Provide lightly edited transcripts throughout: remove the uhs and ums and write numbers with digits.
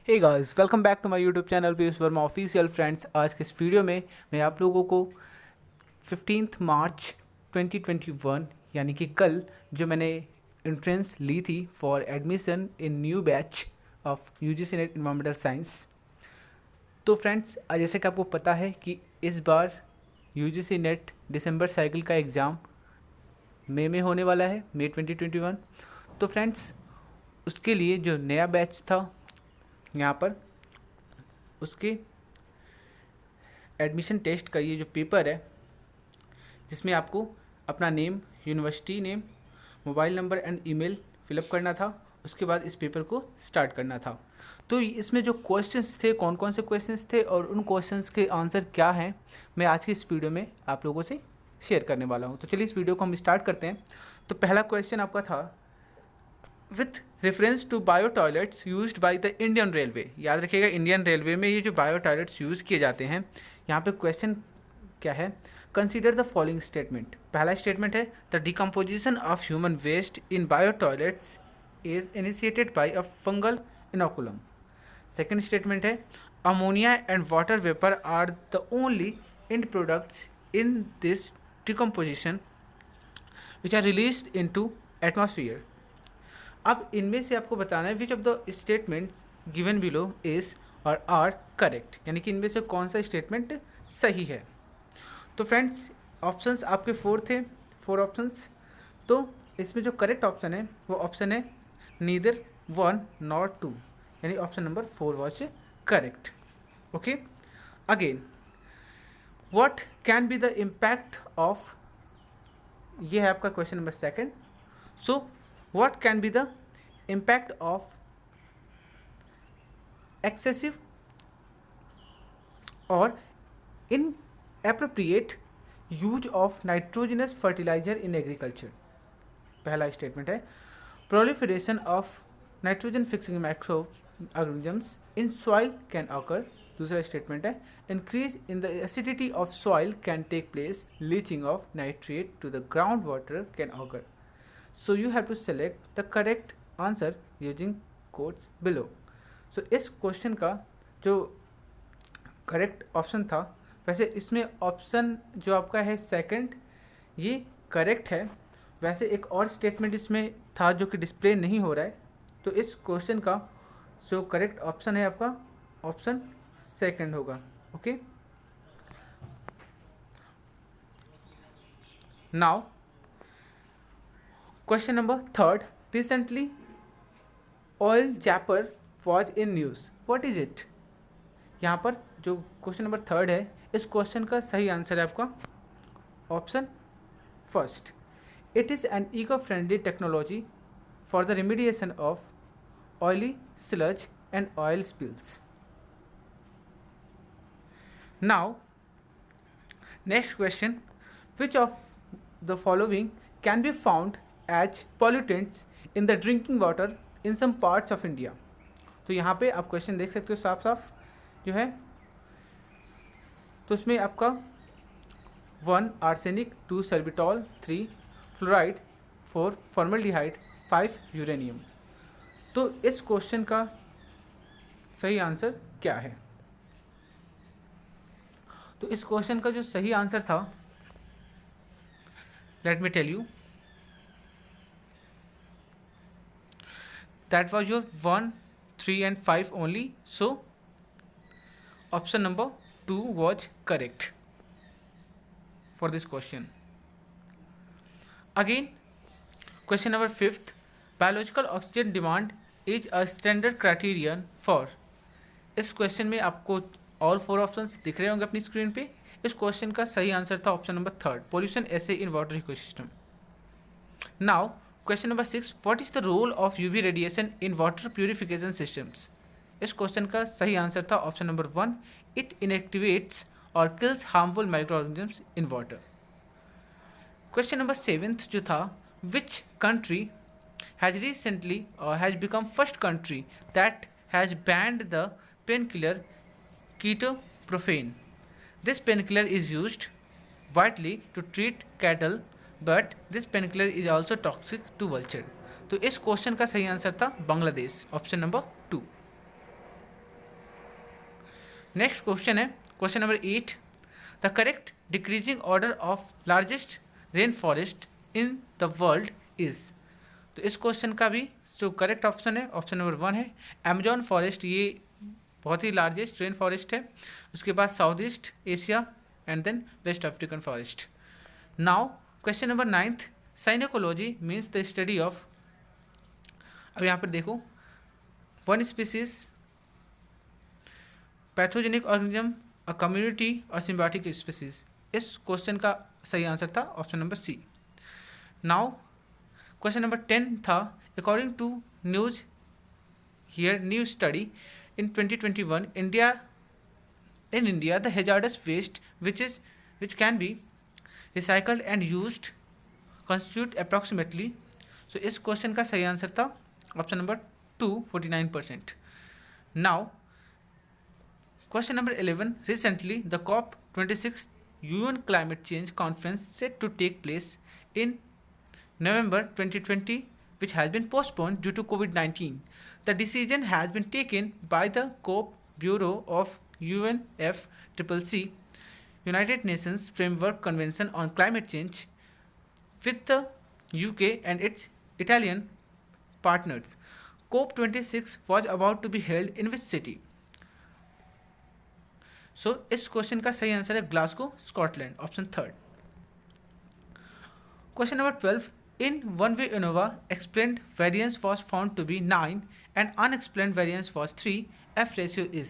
Hey guys, welcome back to my YouTube channel Piyush Verma official. Friends, आज के इस video में मैं आप लोगों को 15 मार्च 2021 यानी कि कल जो मैंने एंट्रेंस ली थी for admission in new batch of UGC net environmental science. तो फ्रेंड्स, जैसे कि आपको पता है कि इस बार यूजीसी नेट दिसंबर साइकिल का एग्ज़ाम मई में होने वाला है, मई 2021। तो फ्रेंड्स, उसके लिए जो नया बैच था यहाँ पर, उसके एडमिशन टेस्ट का ये जो पेपर है, जिसमें आपको अपना name, university name, mobile number and email fill up करना था। उसके बाद इस पेपर को स्टार्ट करना था। तो इसमें जो क्वेश्चंस थे, कौन कौन से क्वेश्चंस थे और उन क्वेश्चंस के आंसर क्या हैं, मैं आज की इस वीडियो में आप लोगों से शेयर करने वाला हूँ। तो चलिए इस वीडियो को हम स्टार्ट करते हैं। तो पहला क्वेश्चन आपका था, with reference to bio toilets used by the Indian railway. याद रखिएगा, इंडियन रेलवे में ये जो बायो टॉयलेट्स यूज़ किए जाते हैं, यहाँ पे क्वेश्चन क्या है, कंसीडर द फॉलोइंग स्टेटमेंट। पहला स्टेटमेंट है, the decomposition of human waste in bio toilets is initiated by a fungal inoculum. Second statement है, ammonia and water vapour are the only end products in this decomposition which are released into atmosphere. अब इनमें से आपको बताना है which of the statements given below is और are correct, यानी कि इनमें से कौन सा स्टेटमेंट सही है। तो फ्रेंड्स, ऑप्शंस आपके फोर ऑप्शंस। तो इसमें जो करेक्ट ऑप्शन है वो ऑप्शन है नीदर 1 नॉट 2, यानी option number 4 was correct. Okay, again, what can be the impact of, ये है आपका question number second. So what can be the impact of excessive or inappropriate use of nitrogenous fertilizer in agriculture। पहला statement है, proliferation of nitrogen fixing microorganisms in soil can occur। दूसरा statement है, increase in the acidity of soil can take place, leaching of nitrate to the groundwater can occur। So you have to select the correct answer using quotes below। So इस question का जो correct option था, वैसे इसमें option जो आपका है second, ये करेक्ट है। वैसे एक और स्टेटमेंट इसमें था जो कि डिस्प्ले नहीं हो रहा है। तो इस क्वेश्चन का जो करेक्ट ऑप्शन है आपका ऑप्शन सेकंड होगा। Okay, now question number third, recently oil zapper was in news, what is it. यहाँ पर जो क्वेश्चन नंबर थर्ड है, इस क्वेश्चन का सही आंसर है आपका option first, it is an eco friendly technology for the remediation of oily sludge and oil spills. Now next question, which of the following can be found as pollutants in the drinking water in some parts of India. तो यहाँ पे आप question देख सकते हो साफ साफ जो है। तो उसमें आपका 1 आर्सेनिक, 2 सर्बिटॉल, 3 फ्लोराइड, 4 फॉर्मल्डिहाइड, 5 यूरेनियम। तो इस क्वेश्चन का सही आंसर क्या है। तो इस क्वेश्चन का जो सही आंसर था, let me tell you, that was your 1, 3 and 5 only। So option number 2 was correct for this question। Again, question number 5th, biological oxygen demand is a standard criterion for। इस question में आपको और 4 options दिख रहे होंगे अपनी screen पे। इस क्वेश्चन का सही आंसर था option number third, pollution essay in water ecosystem. Now question number 6, what is the role of UV radiation in water purification systems. इस क्वेश्चन का सही आंसर था ऑप्शन नंबर 1, इट इनएक्टिवेट्स और kills harmful micro organisms in water. Question number 7th जो था, which country has recently और has become first country that has banned the pain killer ketoprofen. This pain killer is used widely to treat cattle, but this painkiller is also toxic to vulture. तो इस question का सही answer था Bangladesh, option number 2। Next question है question number 8, the correct decreasing order of largest rain forest in the world is. तो इस question का भी जो करेक्ट ऑप्शन है ऑप्शन नंबर 1 है अमेजॉन फॉरेस्ट, ये बहुत ही लार्जेस्ट रेन फॉरेस्ट है। उसके बाद south east Asia and then west African forest. Now question number 9th, synecology means the study of. अब यहाँ पर देखो, one species, pathogenic organism, a community और सिम्बायोटिक स्पीसीज। इस क्वेश्चन का सही आंसर था option number C. Now question number 10 था, according to news here new study in 2021 India the hazardous waste which can be recycled and used constitute approximately। so इस question का सही answer था option number 2 49%। Now question number 11, recently the COP26 UN climate change conference set to take place in November 2020 which has been postponed due to COVID-19। the decision has been taken by the COP Bureau of UNFCCC United Nations Framework Convention on Climate Change with the UK and its Italian partners। COP26 was about to be held in which city? So इस question का सही answer है Glasgow, Scotland, option 3। Question number 12, in one way ANOVA explained variance was found to be 9 and unexplained variance was 3, F ratio is.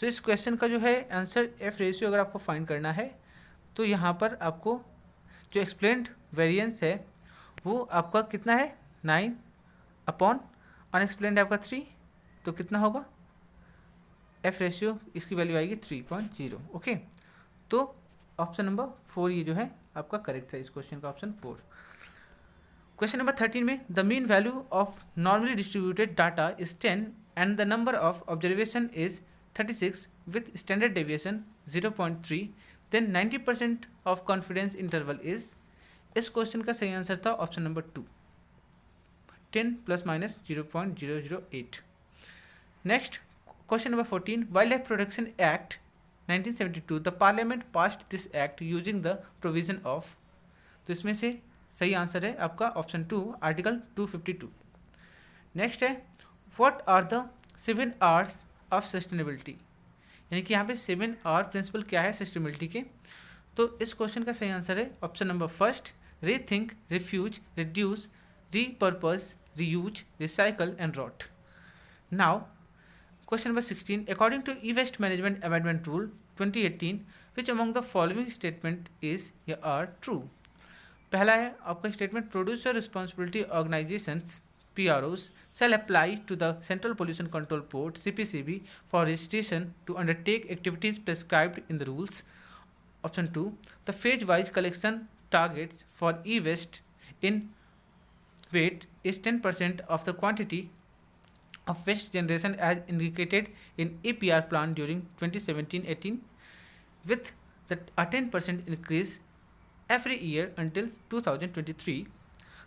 So इस question का जो है answer F ratio अगर आपको फाइंड करना है तो यहाँ पर आपको जो एक्सप्लेन्ड वेरियंस है वो आपका कितना है 9 अपॉन अनएक्सप्लेन्ड आपका 3, तो कितना होगा एफ रेशियो, इसकी वैल्यू आएगी 3.0। ओके, तो ऑप्शन नंबर 4 ये जो है आपका करेक्ट है इस क्वेश्चन का, ऑप्शन 4। क्वेश्चन नंबर 13 में, the mean value of normally distributed data is 10 and the number of observation is 36 with standard deviation 0.3, then 90% of confidence interval is. इस क्वेश्चन का सही आंसर था option number 2, 10 ± 0.008। Next question number 14, wild life protection act 1972, the parliament passed this act using the provision of. तो इसमें से सही answer है आपका ऑप्शन 2, आर्टिकल 252। नेक्स्ट है, what are the 7 R's of sustainability, यानी कि यहाँ पे 7 R प्रिंसिपल क्या है सस्टेनेबिलिटी के। तो इस क्वेश्चन का सही आंसर है option number 1, rethink, refuse, reduce, repurpose, reuse, recycle and rot. Now question number 16, according to E waste management amendment rule 2018 which among the following statement is या are true. पहला है आपका statement, producer responsibility organisations PROs shall apply to the Central Pollution Control Board CPCB for registration to undertake activities prescribed in the rules। Option 2, the phase-wise collection targets for e-waste in weight is 10% of the quantity of waste generation as indicated in APR plan during 2017-18 with a 10% increase every year until 2023।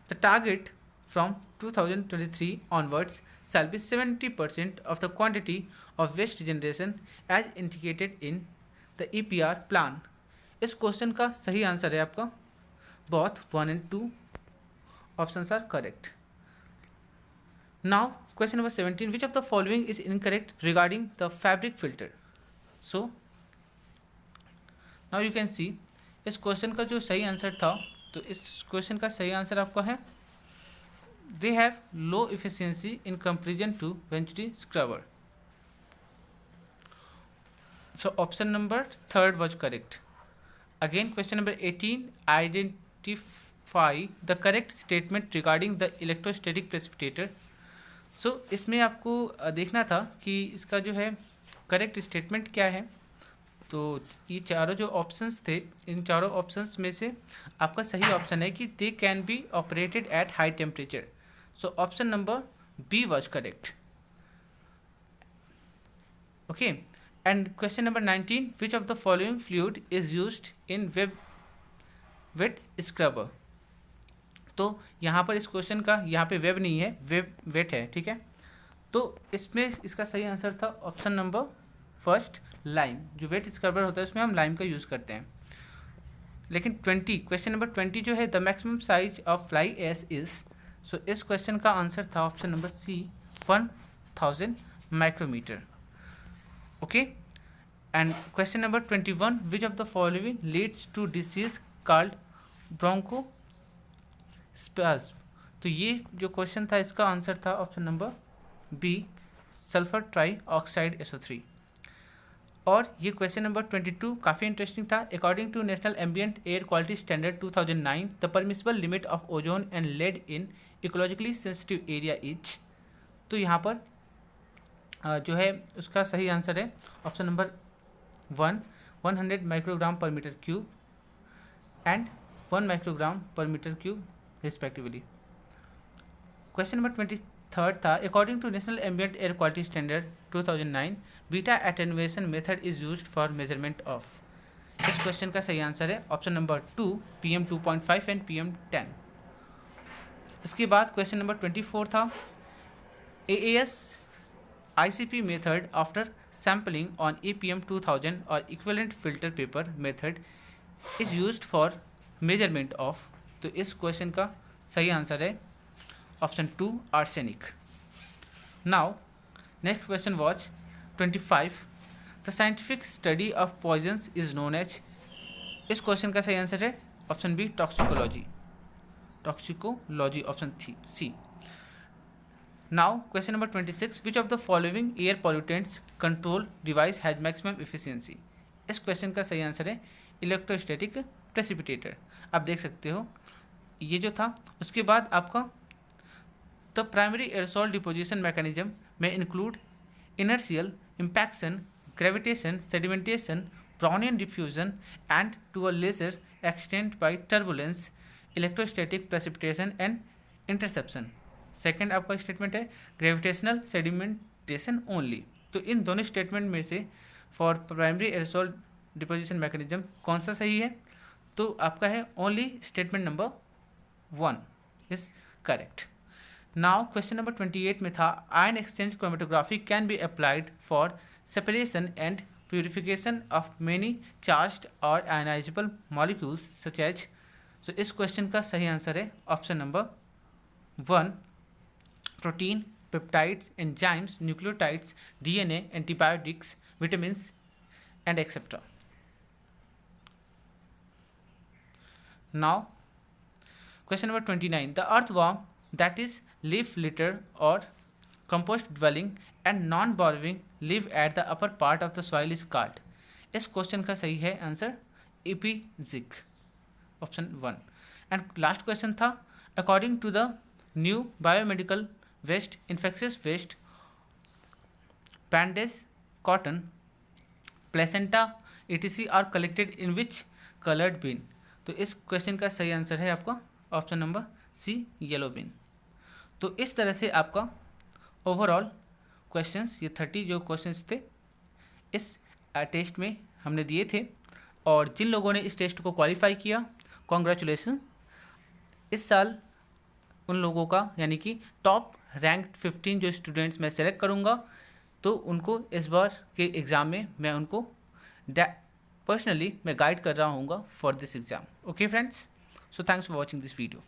The target from 2023 onwards shall be 70% of the quantity of waste generation as indicated in the EPR plan। इस question का सही answer है आपका both 1 and 2 options are correct। Now question number 17, which of the following is incorrect regarding the fabric filter। so now you can see इस question का जो सही answer था, तो इस क्वेश्चन का सही आंसर आपका है they have low efficiency in comparison to Venturi scrubber। so option number 3 was correct। again question number 18, identify the correct statement regarding the electrostatic precipitator। so इसमें आपको देखना था कि इसका जो है करेक्ट स्टेटमेंट क्या है। तो ये चारों जो ऑप्शंस थे, इन चारों ऑप्शंस में से आपका सही ऑप्शन है कि they can be operated at high temperature. so option number B was correct। okay, and question number 19, which of the following fluid is used in wet scrubber। तो यहाँ पर इस क्वेश्चन का यहाँ पे वेब नहीं है, वेट है, ठीक है। तो इसमें इसका सही आंसर था ऑप्शन नंबर फर्स्ट लाइम, जो वेट स्क्रबर होता है उसमें हम लाइम का यूज़ करते हैं। लेकिन 20, क्वेश्चन नंबर 20 जो है, the maximum size of fly ash is, so इस क्वेश्चन का आंसर था option number C 1000 micrometre. Okay, and question number 21, which of the following leads to disease called bronchospasm. तो ये जो क्वेश्चन था इसका आंसर था option number B sulphur trioxide SO3। और ये क्वेश्चन नंबर 22 काफ़ी इंटरेस्टिंग था। According to national ambient air quality standard 2009 the permissible limit of ozone and lead in ecologically sensitive area is. तो यहाँ पर जो है उसका सही आंसर है option number 100 microgram per metre cube and 1 microgram per metre cube respectively. Question number 23 था, according to national ambient air quality standard 2009 beta attenuation method is used for measurement of. इस क्वेश्चन का सही answer है option number 2 PM2.5 and PM10। इसके बाद question number 24 था, AAS ICP method after sampling on APM 2000 और equivalent filter paper method is used for measurement of. तो इस क्वेश्चन का सही आंसर है option 2 arsenic. Now next question was 25, the scientific study of poisons is known as. इस question का सही answer है option B toxicology option C. Now question number 26, which of the following air pollutants control device has maximum efficiency. इस question का सही answer है electrostatic precipitator. आप देख सकते हो ये जो था। उसके बाद आपका द प्राइमरी एयरसॉल डिपोजिशन मैकेनिज्म में include inertial, impaction, gravitation, sedimentation, Brownian diffusion, and to a lesser extent by turbulence, electrostatic precipitation and interception। Second आपका स्टेटमेंट है ग्रेविटेशनल सेडिमेंटेशन ओनली। तो इन दोनों स्टेटमेंट में से फॉर प्राइमरी एयरसॉल डिपोजिशन मैकेनिज्म कौन सा सही है? तो आपका है only statement number 1 is correct. Now question number 28 में था, ion exchange chromatography can be applied for separation and purification of many charged और आयनाइजेबल मॉलिक्यूल्स सच एज। सो इस क्वेश्चन का सही आंसर है option number 1 protein, peptides, enzymes, nucleotides, DNA, antibiotics, vitamins and etcetera. Now question number 29, the earthworm that is leaf litter or compost dwelling and non-borrowing live at the upper part of the soil is called। इस question का सही है answer epigeic option 1। And last question था, according to the new biomedical waste, infectious waste, bandage, cotton, placenta etc are collected in which coloured bin. तो इस question का सही answer है आपका option number C yellow bin. तो इस तरह से आपका ओवरऑल क्वेश्चंस, ये 30 जो क्वेश्चंस थे इस टेस्ट में हमने दिए थे। और जिन लोगों ने इस टेस्ट को क्वालिफाई किया, कॉन्ग्रेचुलेसन। इस साल उन लोगों का यानी कि टॉप रैंक्ड 15 जो स्टूडेंट्स मैं सेलेक्ट करूंगा, तो उनको इस बार के एग्ज़ाम में मैं उनको पर्सनली मैं गाइड कर रहा हूँगा for this exam. Okay friends, so thanks for watching this video.